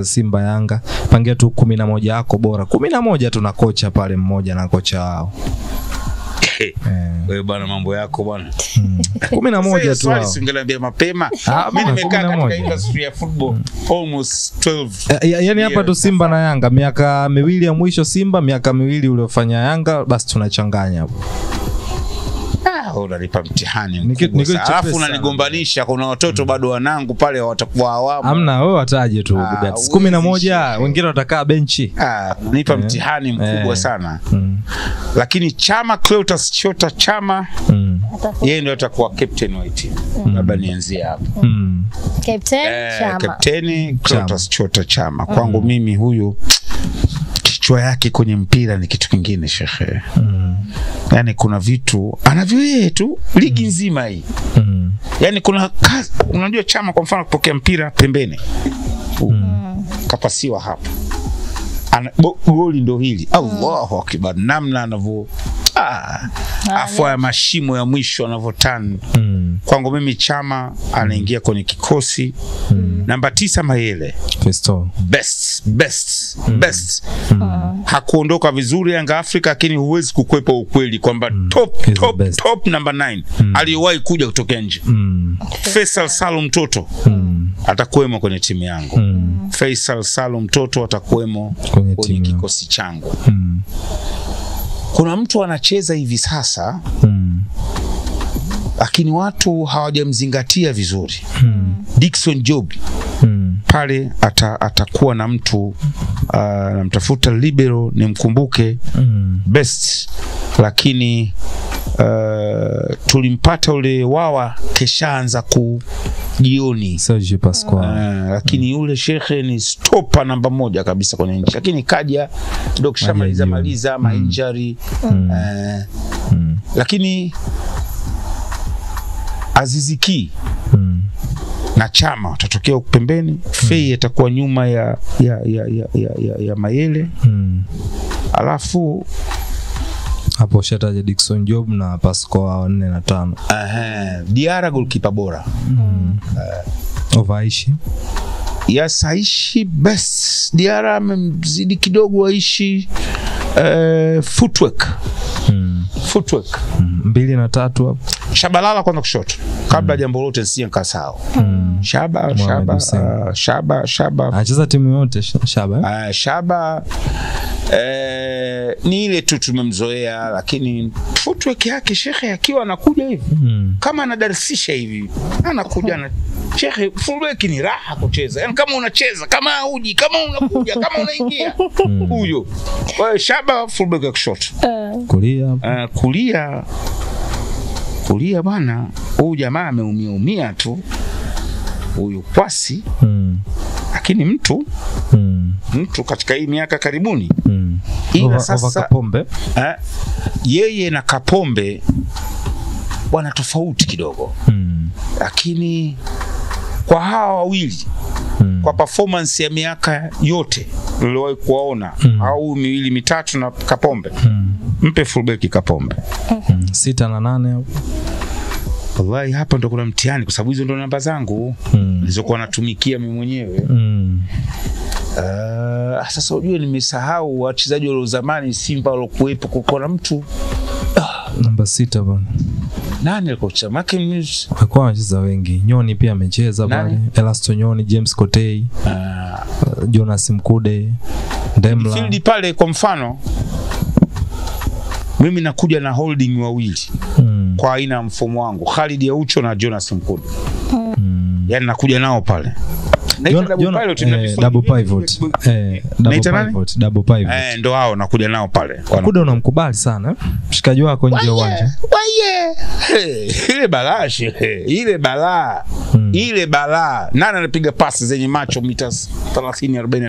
Simba Yanga, pangia tu 11 yako bora. 11 tuna kocha pale mmoja na kocha wao. Wewe bwana mambo yako bwana. 11 tu wao. Singeniambia mapema. Mimi nimekaa katika industry ya football almost 12. Yaani hapa tu Simba na Yanga, miaka miwili ya mwisho Simba, miaka miwili uliofanya Yanga, basi tunachanganya hapo. Unanipa mtihani mkubwa. Alafu unanigombanisha, kuna watoto bado wanangu pale watakuwa awamu. Hamna, wewe wataje tu 11, wengine watakaa benchi. Nipa mtihani mkubwa sana. Lakini Chama, Clatous Chota Chama, yeye ndio atakuwa captain wa team. Labda nianzie hapo. Captain Clatous Chota Chama. Kwangu mimi huyu kichwa yake kwenye mpira ni kitu kingine shekhe. Yani kuna vitu anavyo yeye tu ligi nzima hii. Yani kuna unajua Chama kwa mfano kupokea mpira pembeni. Kapasiwa hapa. Goli ndo hili. Allahu Akbar, namna anavyo afwa ya mashimo ya mwisho anavyotan. Kwangu mimi Chama anaingia kwenye kikosi. Namba 9 Mayele. Best. Hakuondoka vizuri Yanga Afrika, lakini huwezi kukwepa ukweli kwamba top number 9 aliyewahi kuja kutoka nje. Faisal Salum Toto atakuwemo kwenye timu yangu. Faisal Salum Toto atakuwemo kwenye kikosi changu. Kuna mtu anacheza hivi sasa lakini watu hawajamzingatia vizuri. Dickson Job. Pale atakuwa na mtu namtafuta libero nimkumbuke. Best, lakini tulimpata ule wawa keshaanza kujioni Serge Pasquale. Lakini yule shekhe ni stopper namba 1 kabisa kwenye nchi, lakini kaja ndio kishamaliza ma injury. Lakini Aziziki na Chama watatokea huko pembeni. Fei atakuwa nyuma ya Mayele. Alafu hapo shataje Dickson Job na Pascoe 4 na 5. Diarra goalkeeper bora. Ovaishi. Yes, Aishi best. Diarra amemzidi kidogo Aishi. Footwork. 2 na 3 hapo. Shabalala kwanza kushoto. Kabla jambo lote si nkasao. Shaba. Anacheza timu yote Shaba. Shaba ni ile tu tumemzoea, lakini footwork yake shekhe akiwa anakuja hivi kama anadarsisha hivi anakuja na shekhe. Fullback ni raha kucheza, yani kama unacheza kama uji kama unakuja kama unaingia huyo. Kwa Shaba fullback ya kushoto. Kulia bwana, huyu jamaa ameumia tu huyu Kwasi. Lakini mtu katika hii miaka karibuni ila sasa Kapombe, yeye na Kapombe wana tofauti kidogo. Lakini kwa hawa wawili kwa performance ya miaka yote niliwahi kuwaona au miwili mitatu na Kapombe, mpe fullback Kapombe. 6 na 8 hapo. Wallahi hapa ndo kuna mtihani, kwa sababu hizo ndo namba zangu nilizokuwa natumikia mimi mwenyewe. Sasa unajua nimesahau wachezaji wa zamani Simba walokuepo. Kuna mtu namba 6 bwana. Nani alikuwa chama Makemis? Alikuwa anacheza wengi. Nyoni pia amecheza pale. Elasto Nyoni, James Kotei, Jonas Mkude, Demla. Field pale kwa mfano mimi nakuja na holding wawili kwa aina ya mfumo wangu, Khalid Aucho na Jonas Mkude. Yani nakuja nao pale. Double pivot. Double pivot. Ndo hao nakuja nao pale. Mkude unamkubali sana mshikaji wako nje ya uwanja. Ile balashi, ile balaa. Nani anapiga pasi zenye macho meters 30 40?